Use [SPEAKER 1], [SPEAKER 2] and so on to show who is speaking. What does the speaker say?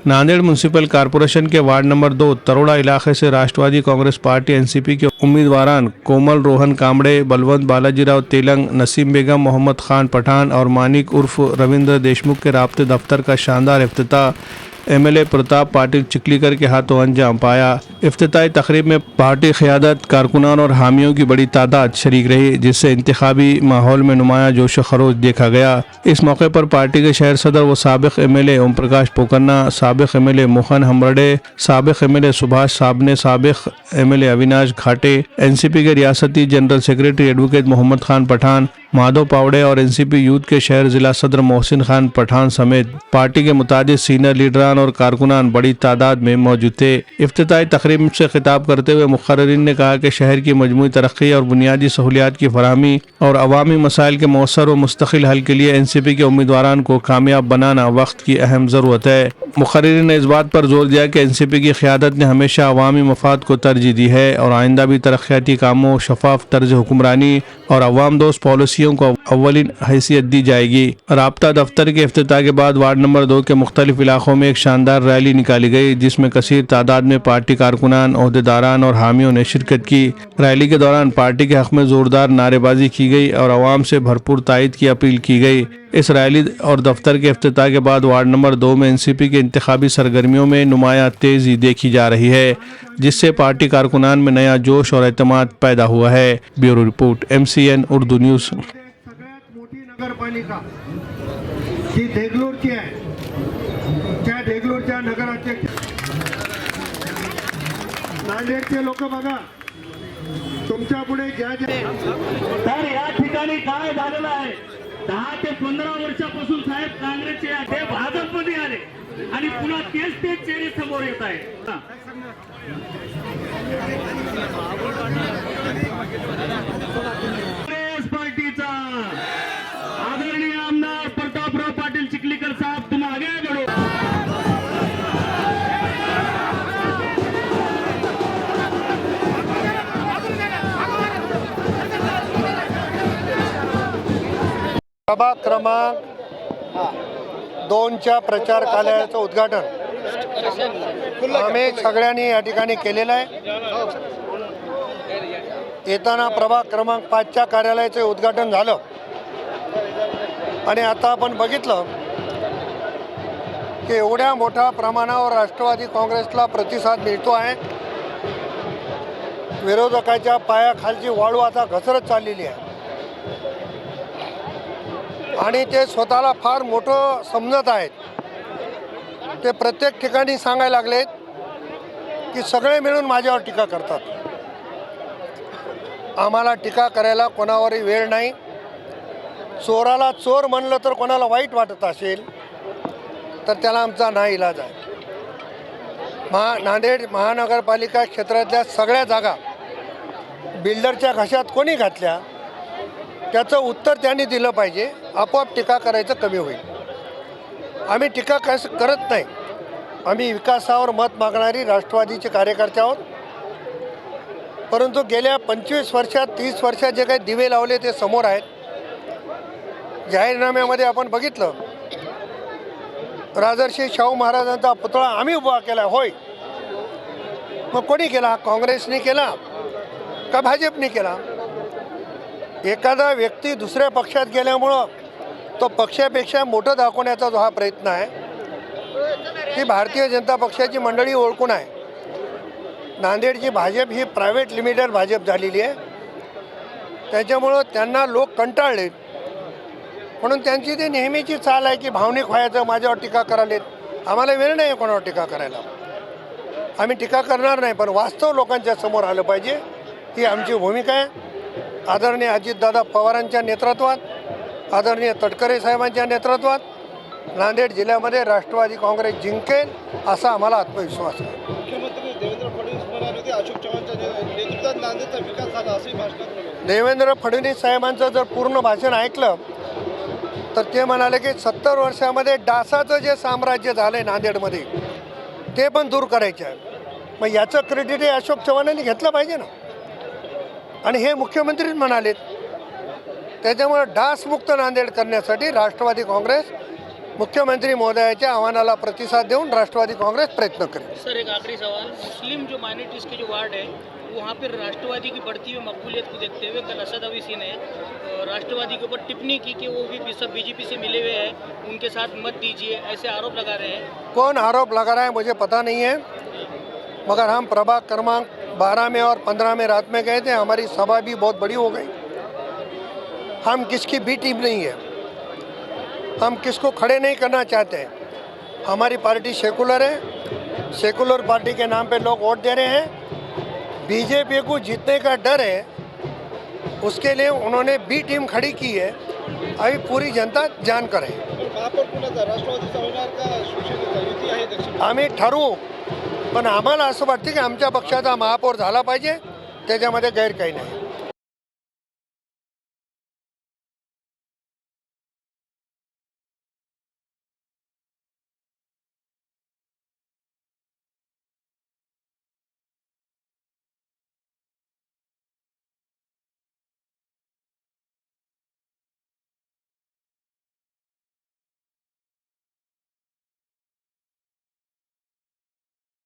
[SPEAKER 1] Nanded municipal corporation के ward number 2 Taroda इलाके से Rashtrawadi Congress party NCP के उम्मीदवारान कोमल रोहन कामड़े, बलवंत बालाजीराव तेलंग, नसीम बेगम, मोहम्मद खान पठान और मानिक उर्फ रविंद्र देशमुख के राब्ते दफ्तर का शानदार इफ्तिताह एमएलए प्रताप पाटिल चिखलीकर के हाथों अंजाम पाया। इफ्तिताई तकरीब में पार्टी क़यादत, कारकुनान और हामियों की बड़ी तादाद शरीक रही, जिससे इंतखाबी माहौल में नुमाया जोश खरोश देखा गया। इस मौके पर पार्टी के शहर सदर व साबिक एमएलए ओम प्रकाश पोकन्ना, साबिक एमएलए मोहन हमरडे, साबिक एमएलए सुभाष साबने, साबिक एमएलए अविनाश घाटे, एनसीपी के रियासती general secretary advocate Mohammad Khan Pathan, Madhav Pawade और एनसीपी यूथ के शहर जिला सदर मोहसिन खान पठान समेत पार्टी के मुतादिद सीनियर लीडरान और कारकुनान बड़ी तादाद में मौजूद थे। इफ्तिताई तकरीब से खिताब करते हुए मुखर्रिरीन ने कहा कि शहर की मजमूई तरक्की और बुनियादी सहूलियात की फराहमी और अवामी मसाइल के मौसर व मुस्तकिल हल के लिए एनसीपी के उम्मीदवारान को कामयाब बनाना वक्त की अहम ज़रूरत है। मुखर्रिरीन ने इस बात पर जोर दिया कि एनसीपी की क़यादत ने हमेशा अवामी मफाद को तरजीह दी है और आइंदा भी तरक्याती कामों, शफाफ तर्ज हुक्मरानी और अवाम दोस्त पॉलिसियों को अव्वलिन हैसियत दी जाएगी। राब्ता दफ्तर के इफ्तिताह के बाद वार्ड नंबर 2 के मुख्तलिफ इलाकों में एक शानदार रैली निकाली गई, जिसमें कसीर तादाद में पार्टी कारकुनान, ओहदेदारान और हामियों ने शिरकत की। रैली के दौरान पार्टी के हक में जोरदार नारेबाजी की गई और आवाम से भरपूर तायद की अपील की गई। इस रैली और दफ्तर के इफ्तिताह के बाद वार्ड नंबर 2 में एनसीपी के इंतखाबी सरगर्मियों में नुमाया तेजी देखी जा रही है, जिससे पार्टी कारकुनान में नया जोश और एतमाद पैदा हुआ है। Bureau report, MCN Urdu news.
[SPEAKER 2] सगळ्यात मोठी नगरपालिका जी देगलूरची आहे, त्या देगलूरच्या नगराध्यक्ष नांदेडचे लोक बघा, तुमच्या पुढे ज्या
[SPEAKER 3] तर या ठिकाणी काय झालेलं आहे, 10 ते 15 वर्षापासून साहेब काँग्रेसचे ते भाजपमध्ये आले आणि पुन्हा तेच चेहरे समोर येत आहे। काँग्रेस पार्टीचा आदरणीय आमदार प्रतापराव पाटील चिखलीकर साहब, तुम आगे बढ़ो।
[SPEAKER 2] प्रभाग क्रमांक 2च्या प्रचार कार्यालयाचं उद्घाटन आम्ही सगळ्यांनी या ठिकाणी केलेलं आहे। येताना प्रभाग क्रमांक 5च्या कार्यालयाचे उद्घाटन झालं आणि आता आपण बघितलं की एवढ्या मोठ्या प्रमाणावर राष्ट्रवादी काँग्रेसला प्रतिसाद मिळतो आहे। विरोधकाच्या पायाखालची वाळू आता घसरत चाललेली आहे आणि ते स्वतःला फार मोठं समजत आहेत। ते प्रत्येक ठिकाणी सांगायला लागलेत की सगळे मिळून माझ्यावर टीका करतात। आम्हाला टीका करायला कोणावरही वेळ नाही। चोराला चोर म्हणलं तर कोणाला वाईट वाटत असेल तर त्याला आमचा नाईलाज आहे। नांदेड महानगरपालिका क्षेत्रातल्या सगळ्या जागा बिल्डरच्या घशात कोणी घातल्या त्याचं उत्तर त्यांनी दिलं पाहिजे, आपोआप टीका करायचं कमी होईल। आम्ही टीका करत नाही, आम्ही विकासावर मत मागणारी राष्ट्रवादीचे कार्यकर्ते आहोत। परंतु गेल्या 25 वर्षात 30 वर्षात जे काही दिवे लावले ते समोर आहेत। जाहीरनाम्यामध्ये आपण बघितलं, राजर्षी शाहू महाराजांचा पुतळा आम्ही उभा केला, होय। मग कोणी केला? काँग्रेसने केला का भाजपने केला? एखादा व्यक्ती दुसऱ्या पक्षात गेल्यामुळं तो पक्षापेक्षा मोठं दाखवण्याचा जो हा प्रयत्न आहे, ती भारतीय जनता पक्षाची मंडळी ओळखून आहे। नांदेडची भाजप ही प्रायव्हेट लिमिटेड भाजप झालेली आहे, त्याच्यामुळं त्यांना लोक कंटाळले म्हणून त्यांची ती नेहमीची चाल आहे की भावनिक व्हायचं, माझ्यावर टीका करायलेत। आम्हाला वेळ नाही आहे कोणावर टीका करायला, आम्ही टीका करणार नाही, पण वास्तव लोकांच्या समोर आलं पाहिजे, ही आमची भूमिका आहे। आदरणीय अजितदादा पवारांच्या नेतृत्वात, आदरणीय तटकरे साहेबांच्या नेतृत्वात नांदेड जिल्ह्यामध्ये राष्ट्रवादी काँग्रेस जिंकेल असा आम्हाला आत्मविश्वास आहे।
[SPEAKER 4] मुख्यमंत्री देवेंद्र फडणवीस म्हणाले होते अशोक चव्हाणच्या नेतृत्वात नांदेडचा विकास झाला असे भाषण।
[SPEAKER 2] देवेंद्र फडणवीस साहेबांचं जर पूर्ण भाषण ऐकलं तर ते म्हणाले की 70 वर्षामध्ये डासाचं जे साम्राज्य झालं आहे नांदेडमध्ये ते पण दूर करायचे आहे। मग याचं क्रेडिट हे अशोक चव्हाणांनी घेतलं पाहिजे ना, आणि हे मुख्यमंत्रीच म्हणालेत। त्याच्यामुळे डासमुक्त नांदेड करण्यासाठी राष्ट्रवादी काँग्रेस मुख्यमंत्री महोदयाच्या आव्हानाला प्रतिसाद देऊन राष्ट्रवादी कांग्रेस प्रयत्न करेल.
[SPEAKER 5] सर एक आखिरी सवाल, मुस्लिम जो माइनॉरिटीज के जो वार्ड है वहाँ पर राष्ट्रवादी की बढ़ती हुई मकबूलियत को देखते हुए कल असद अवीसी ने राष्ट्रवादी के ऊपर टिप्पणी की कि वो भी सब बीजेपी से मिले हुए हैं, उनके साथ मत दीजिए, ऐसे आरोप लगा रहे हैं.
[SPEAKER 2] कौन आरोप लगा रहा है मुझे पता नहीं है, मगर हम प्रभाग क्रमांक 12 में और 15 में रात में गए थे. हमारी सभा भी बहुत बड़ी हो गई. हम किसकी बी टीम नहीं है, हम किसको खड़े नहीं करना चाहते हैं. हमारी पार्टी सेकुलर है, सेकुलर पार्टी के नाम पे लोग वोट दे रहे हैं. बीजेपी को जीतने का डर है, उसके लिए उन्होंने बी टीम खड़ी की है. अभी पूरी जनता जान करे.
[SPEAKER 4] महापौर कुणाचा राष्ट्रवादीचा होणार का शिवसेनेचा युती आहे दक्षिण?
[SPEAKER 2] आम्ही ठरवू, पण आम्हाला असं वाटतं की आमच्या पक्षाचा महापौर झाला पाहिजे, त्याच्यामध्ये गैर काही नाही.